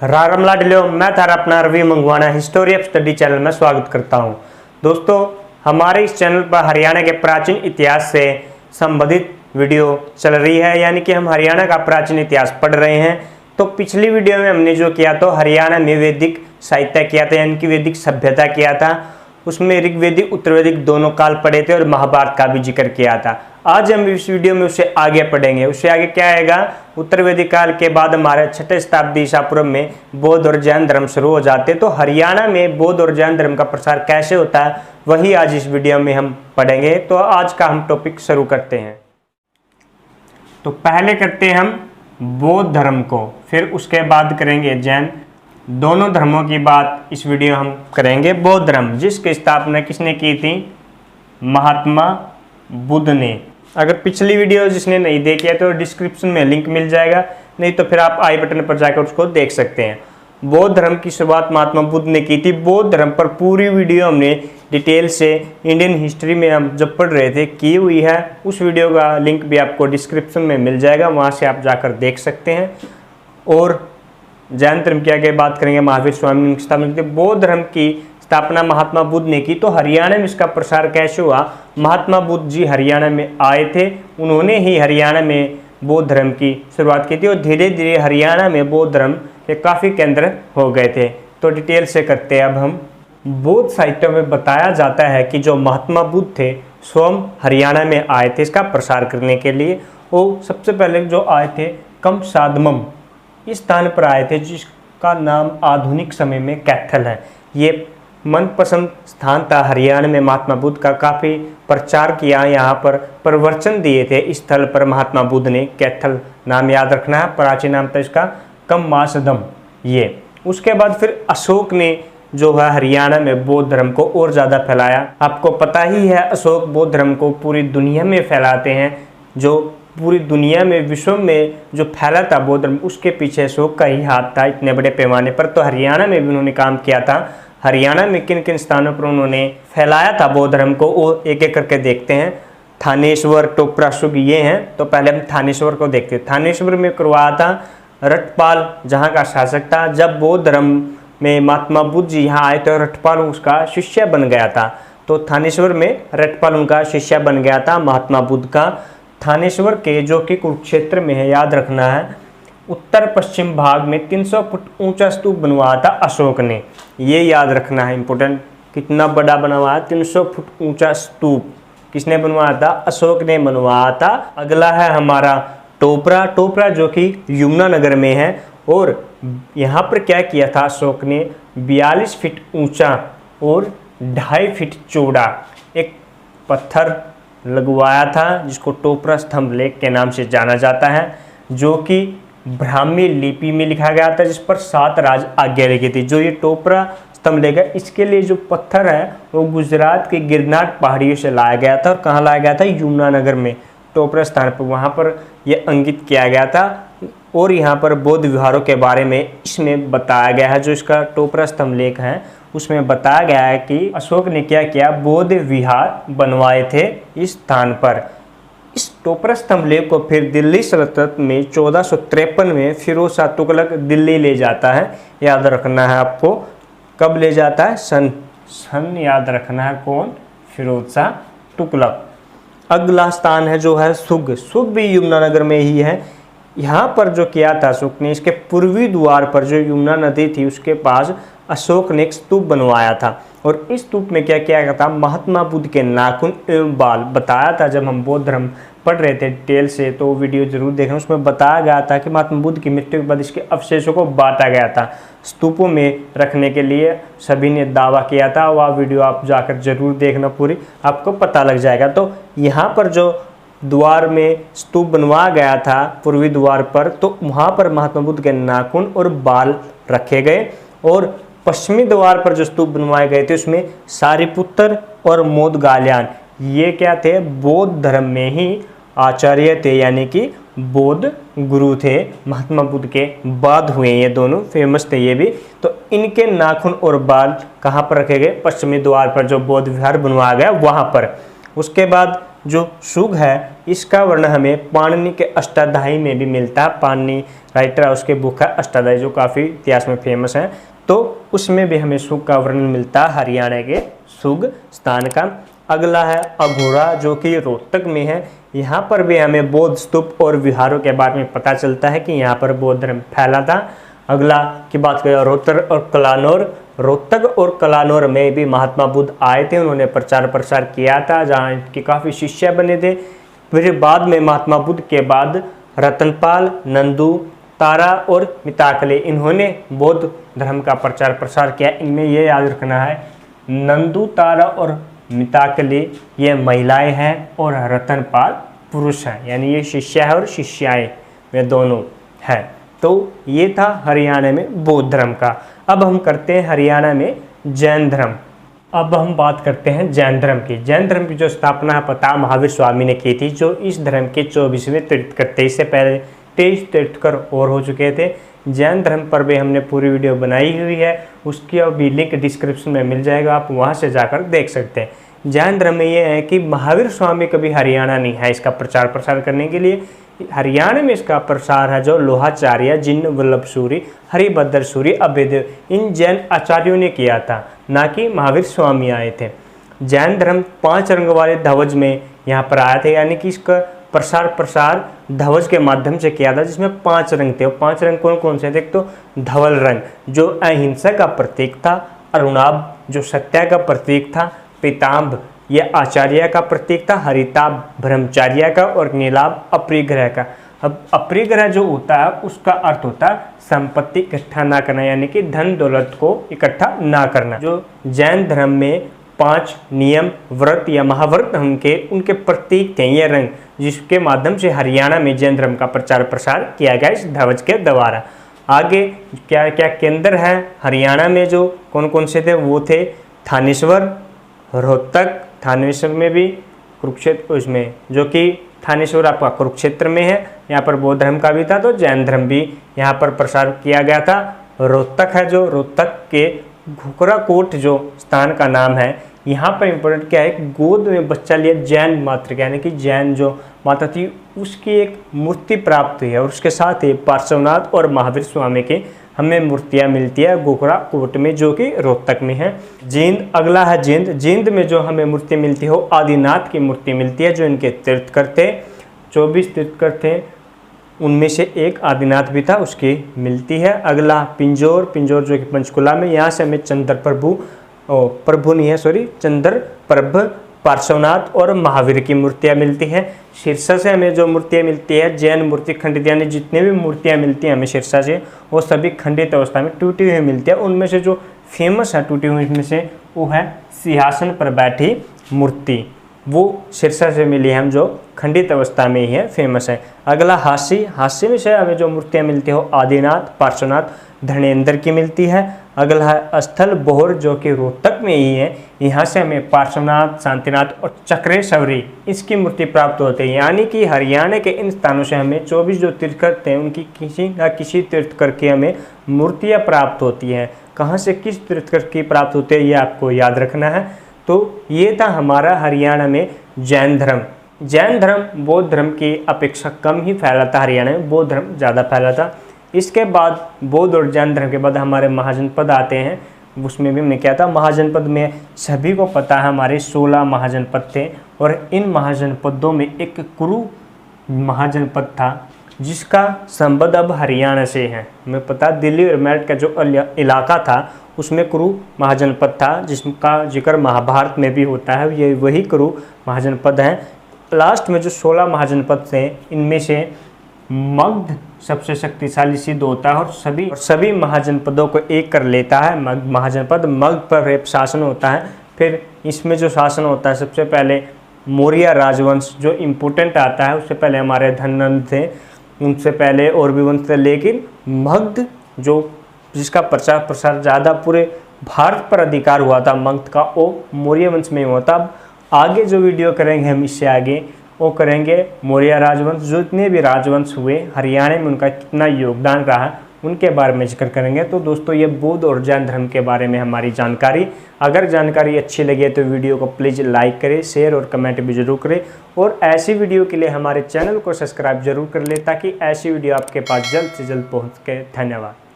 राम लाडलो, मैं थारा अपना रवि मंगवाना हिस्टोरी ऑफ स्टडी चैनल में स्वागत करता हूं। दोस्तों, हमारे इस चैनल पर हरियाणा के प्राचीन इतिहास से संबंधित वीडियो चल रही है, यानी कि हम हरियाणा का प्राचीन इतिहास पढ़ रहे हैं। तो पिछली वीडियो में हमने जो किया तो हरियाणा में वैदिक साहित्य किया था, यानी कि वैदिक सभ्यता किया था। उसमें ऋग्वेदिक उत्तरवैदिक दोनों काल पढ़े थे और महाभारत का भी जिक्र किया था। आज हम इस वीडियो में उससे आगे पढ़ेंगे। उससे आगे क्या आएगा, उत्तरवैदिक काल के बाद हमारे 6ठी शताब्दी ईसा पूर्व में बौद्ध और जैन धर्म शुरू हो जाते। तो हरियाणा में बौद्ध और जैन धर्म का प्रसार कैसे होता है वही आज इस वीडियो में हम पढ़ेंगे। तो आज का हम टॉपिक शुरू करते हैं। तो पहले करते हैं हम बौद्ध धर्म को, फिर उसके बाद करेंगे जैन। दोनों धर्मों की बात इस वीडियो हम करेंगे। बौद्ध धर्म जिसकी स्थापना किसने की थी? महात्मा बुद्ध ने। अगर पिछली वीडियो जिसने नहीं देखी है तो डिस्क्रिप्शन में लिंक मिल जाएगा, नहीं तो फिर आप आई बटन पर जाकर उसको देख सकते हैं। बौद्ध धर्म की शुरुआत महात्मा बुद्ध ने की थी। बौद्ध धर्म पर पूरी वीडियो हमने डिटेल से इंडियन हिस्ट्री में हम जब पढ़ रहे थे की हुई है। उस वीडियो का लिंक भी आपको डिस्क्रिप्शन में मिल जाएगा, वहाँ से आप जाकर देख सकते हैं। और जैन धर्म की आगे बात करेंगे। महावीर स्वामी की स्थापना की। बौद्ध धर्म की स्थापना महात्मा बुद्ध ने की। तो हरियाणा में इसका प्रसार कैसे हुआ? महात्मा बुद्ध जी हरियाणा में आए थे, उन्होंने ही हरियाणा में बौद्ध धर्म की शुरुआत की थी और धीरे धीरे हरियाणा में बौद्ध धर्म के काफ़ी केंद्र हो गए थे। तो डिटेल से करते हैं अब हम। बौद्ध साहित्य में बताया जाता है कि जो महात्मा बुद्ध थे स्वयं हरियाणा में आए थे इसका प्रसार करने के लिए। वो सबसे पहले जो आए थे कमसादमम इस स्थान पर आए थे, जिसका नाम आधुनिक समय में कैथल है। ये मनपसंद स्थान था हरियाणा में। महात्मा बुद्ध का काफ़ी प्रचार किया, यहाँ पर प्रवचन दिए थे। इस स्थल पर महात्मा बुद्ध ने, कैथल नाम याद रखना है, प्राचीन नाम था इसका कमसादम। ये उसके बाद फिर अशोक ने जो है हरियाणा में बौद्ध धर्म को और ज़्यादा फैलाया। आपको पता ही है अशोक बौद्ध धर्म को पूरी दुनिया में फैलाते हैं। जो पूरी दुनिया में विश्व में जो फैला था बौद्ध धर्म, उसके पीछे अशोक का ही हाथ था इतने बड़े पैमाने पर। तो हरियाणा में भी उन्होंने काम किया था। हरियाणा में किन किन स्थानों पर उन्होंने फैलाया था बौद्ध धर्म को, वो एक एक करके देखते हैं। थानेश्वर, टोपरा, शुग ये हैं। तो पहले हम थानेश्वर को देखते हैं। थानेश्वर में करवाया था रटपाल, जहाँ का शासक था। जब बौद्ध धर्म में महात्मा बुद्ध जी यहाँ आए तो रटपाल उसका शिष्य बन गया था। तो थानेश्वर में रटपाल उनका शिष्य बन गया था महात्मा बुद्ध का। थानेश्वर के जो कि कुरुक्षेत्र में है, याद रखना है, उत्तर पश्चिम भाग में 300 फुट ऊंचा स्तूप बनवाया था अशोक ने। ये याद रखना है, इंपॉर्टेंट। कितना बड़ा बनवाया? 300 फुट ऊंचा स्तूप किसने बनवाया था? अशोक ने बनवाया था। अगला है हमारा टोपरा। टोपरा जो कि यमुनानगर में है। और यहाँ पर क्या किया था अशोक ने? 42 फीट ऊंचा और 2.5 फीट चौड़ा एक पत्थर लगवाया था, जिसको टोपरा स्तंभ लेख के नाम से जाना जाता है, जो कि ब्राह्मी लिपि में लिखा गया था, जिस पर 7 राज आज्ञा लिखी थी। जो ये टोपरा स्तंभ लेगा, इसके लिए जो पत्थर है वो गुजरात के गिरनार पहाड़ियों से लाया गया था। और कहाँ लाया गया था? यमुनानगर में टोपरा स्थान पर, वहाँ पर यह अंकित किया गया था। और यहाँ पर बौद्ध विहारों के बारे में इसमें बताया गया है। जो इसका टोपरा स्तंभ लेख है उसमें बताया गया है कि अशोक ने क्या किया, बौद्ध विहार बनवाए थे इस स्थान पर। इस टोपरा स्तंभ लेख को फिर दिल्ली सल्तनत में 1453 में फिरोज शाह तुगलक दिल्ली ले जाता है। याद रखना है आपको, कब ले जाता है? सन याद रखना है, कौन? फिरोज शाह तुगलक। अगला स्थान है जो है शुग। शुग भी यमुनानगर में ही है। यहाँ पर जो किया था अशोक ने, इसके पूर्वी द्वार पर जो यमुना नदी थी उसके पास अशोक ने एक स्तूप बनवाया था। और इस स्तूप में क्या किया गया था? महात्मा बुद्ध के नाखून एवं बाल बताया था। जब हम बौद्ध धर्म पढ़ रहे थे डिटेल से, तो वीडियो जरूर देखना। उसमें बताया गया था कि महात्मा बुद्ध की मृत्यु के बाद इसके अवशेषों को बांटा गया था स्तूपों में रखने के लिए। सभी ने दावा किया था। वह वीडियो आप जाकर जरूर देखना, पूरी आपको पता लग जाएगा। तो यहाँ पर जो द्वार में स्तूप बनवाया गया था पूर्वी द्वार पर, तो वहाँ पर महात्मा बुद्ध के नाखून और बाल रखे गए। और पश्चिमी द्वार पर जो स्तूप बनवाए गए थे उसमें सारिपुत्र और मोदगाल्यान, ये क्या थे? बौद्ध धर्म में ही आचार्य थे, यानी कि बौद्ध गुरु थे। महात्मा बुद्ध के बाद हुए ये दोनों, फेमस थे ये भी। तो इनके नाखून और बाल कहाँ पर रखे गए? पश्चिमी द्वार पर जो बौद्ध विहार बनवाया गया वहाँ पर। उसके बाद जो सुग है इसका वर्णन हमें पाणिनि के अष्टाध्यायी में भी मिलता है। पाणिनि राइटर है, उसके बुक है अष्टाध्यायी जो काफ़ी इतिहास में फेमस है, तो उसमें भी हमें सुग का वर्णन मिलता है, हरियाणा के सुग स्थान का। अगला है अघोरा जो कि रोहतक में है। यहाँ पर भी हमें बौद्ध स्तूप और विहारों के बारे में पता चलता है कि यहाँ पर बौद्ध धर्म फैला था। अगला की बात करें रोहतक और कलानौर। रोहतक और कलानौर में भी महात्मा बुद्ध आए थे, उन्होंने प्रचार प्रसार किया था, जहाँ इनके काफ़ी शिष्य बने थे। फिर बाद में महात्मा बुद्ध के बाद रतनपाल, नंदू, तारा और मिताकले इन्होंने बौद्ध धर्म का प्रचार प्रसार किया। इनमें यह याद रखना है नंदू, तारा और मिताकले ये महिलाएं हैं और रतनपाल पुरुष हैं, यानी ये शिष्य है और शिष्याएं वे दोनों हैं। तो ये था हरियाणा में बौद्ध धर्म का। अब हम करते हैं हरियाणा में जैन धर्म। अब हम बात करते हैं जैन धर्म की। जैन धर्म की जो स्थापना पता महावीर स्वामी ने की थी, जो इस धर्म के 24वें तीर्थकर थे। इससे पहले 23 तीर्थकर और हो चुके थे। जैन धर्म पर भी हमने पूरी वीडियो बनाई हुई है, उसकी अभी लिंक डिस्क्रिप्शन में मिल जाएगा, आप वहाँ से जाकर देख सकते हैं। जैन धर्म में ये है कि महावीर स्वामी कभी हरियाणा नहीं है इसका प्रचार प्रसार करने के लिए। हरियाणा में इसका प्रसार है जो लोहाचार्य, जिन्न वल्लभ सूरी, हरिभद्र सूरी, अभयदेव इन जैन आचार्यों ने किया था, ना कि महावीर स्वामी आए थे। जैन धर्म 5 रंग वाले ध्वज में यहाँ पर आया था, यानी कि इसका प्रसार ध्वज के माध्यम से किया था, जिसमें 5 रंग थे। 5 रंग कौन कौन से थे? एक तो धवल रंग जो अहिंसा का प्रतीक था, अरुणाभ जो सत्य का प्रतीक था, पीताम्ब यह आचार्य का प्रतीक था, हरिताभ ब्रह्मचार्य का और नीलाभ अपरिग्रह का। अब अपरिग्रह जो होता है उसका अर्थ होता है संपत्ति इकट्ठा ना करना, यानी कि धन दौलत को इकट्ठा ना करना। जो जैन धर्म में 5 नियम व्रत या महाव्रत उनके प्रतीक थे ये रंग, जिसके माध्यम से हरियाणा में जैन धर्म का प्रचार प्रसार किया गया इस ध्वज के द्वारा। आगे क्या क्या केंद्र है हरियाणा में, जो कौन कौन से थे वो थे थानेश्वर, रोहतक, थानेश्वर में भी कुरुक्षेत्र, उसमें जो कि थानेश्वर आपका कुरुक्षेत्र में है, यहाँ पर बौद्ध धर्म का भी था, तो जैन धर्म भी यहाँ पर प्रसार किया गया था। रोहतक है जो रोहतक के घुघराकोट जो स्थान का नाम है, यहाँ पर इम्पोर्टेंट क्या है, गोद में बच्चा लिया जैन मात्र का, यानी कि जैन जो माता थी उसकी एक मूर्ति प्राप्त हुई है, और उसके साथ ही पार्श्वनाथ और महावीर स्वामी की हमें मूर्तियाँ मिलती है घुघराकोट में, जो कि रोहतक में है। जींद, अगला है जींद। जींद में जो हमें मूर्ति मिलती है वो आदिनाथ की मूर्ति मिलती है, जो इनके तीर्थकर थे। 24 तीर्थकर थे, उनमें से एक आदिनाथ भी था, उसकी मिलती है। अगला पिंजौर, पिंजौर जो कि पंचकुला में, यहाँ से हमें चंद्र प्रभ, पार्श्वनाथ और महावीर की मूर्तियाँ मिलती हैं। सिरसा से हमें जो मूर्तियाँ मिलती है जैन मूर्ति खंडित, यानी जितने भी मूर्तियाँ मिलती हैं हमें सिरसा से वो सभी खंडित अवस्था में टूटी हुई मिलती है। उनमें से जो फेमस है टूटी हुई में से वो है सिंहासन पर बैठी मूर्ति, वो सिरसा से मिली है, हम जो खंडित अवस्था में ही है, फेमस है। अगला हास्य, हास्य में से हमें जो मूर्तियाँ मिलती हो आदिनाथ, पार्श्वनाथ, धनेन्द्र की मिलती है। अगला है स्थल बोहर जो कि रोहतक में ही है, यहाँ से हमें पार्श्वनाथ, शांतिनाथ और चक्रेश्वरी इसकी मूर्ति प्राप्त होती है। यानी कि हरियाणा के इन स्थानों से हमें 24 जो तीर्थकर थे उनकी किसी न किसी तीर्थकर की हमें मूर्तियाँ प्राप्त होती हैं। कहाँ से किस तीर्थकर की प्राप्त होती है ये आपको याद रखना है। तो ये था हमारा हरियाणा में जैन धर्म। जैन धर्म बौद्ध धर्म की अपेक्षा कम ही फैला था, हरियाणा में बौद्ध धर्म ज़्यादा फैला था। इसके बाद बौद्ध और जैन धर्म के बाद हमारे महाजनपद आते हैं, उसमें भी हमने क्या था, महाजनपद में सभी को पता है हमारे 16 महाजनपद थे, और इन महाजनपदों में एक कुरु महाजनपद था जिसका संबंध अब हरियाणा से है। हमें पता दिल्ली और मेरठ का जो इलाका था उसमें कुरु महाजनपद था, जिसका जिक्र महाभारत में भी होता है, ये वही कुरु महाजनपद है। लास्ट में जो 16 महाजनपद थे इनमें से मगध सबसे शक्तिशाली सिद्ध होता है और सभी महाजनपदों को एक कर लेता है महाजनपद। मगध पर शासन होता है। फिर इसमें जो शासन होता है सबसे पहले मौर्य राजवंश जो इम्पोर्टेंट आता है, उससे पहले हमारे धननंद थे, उनसे पहले और भी वंश थे, लेकिन मगध जो जिसका प्रचार प्रसार ज़्यादा पूरे भारत पर अधिकार हुआ था मगध का, वो मौर्य वंश में हुआ था। अब आगे जो वीडियो करेंगे हम इससे आगे वो करेंगे मौर्य राजवंश, जो इतने भी राजवंश हुए हरियाणा में उनका कितना योगदान रहा उनके बारे में जिक्र करेंगे। तो दोस्तों ये बौद्ध और जैन धर्म के बारे में हमारी जानकारी। अगर जानकारी अच्छी लगे तो वीडियो को प्लीज़ लाइक करें, शेयर और कमेंट भी जरूर करें, और ऐसी वीडियो के लिए हमारे चैनल को सब्सक्राइब जरूर कर लें ताकि ऐसी वीडियो आपके पास जल्द से जल्द पहुँच के। धन्यवाद।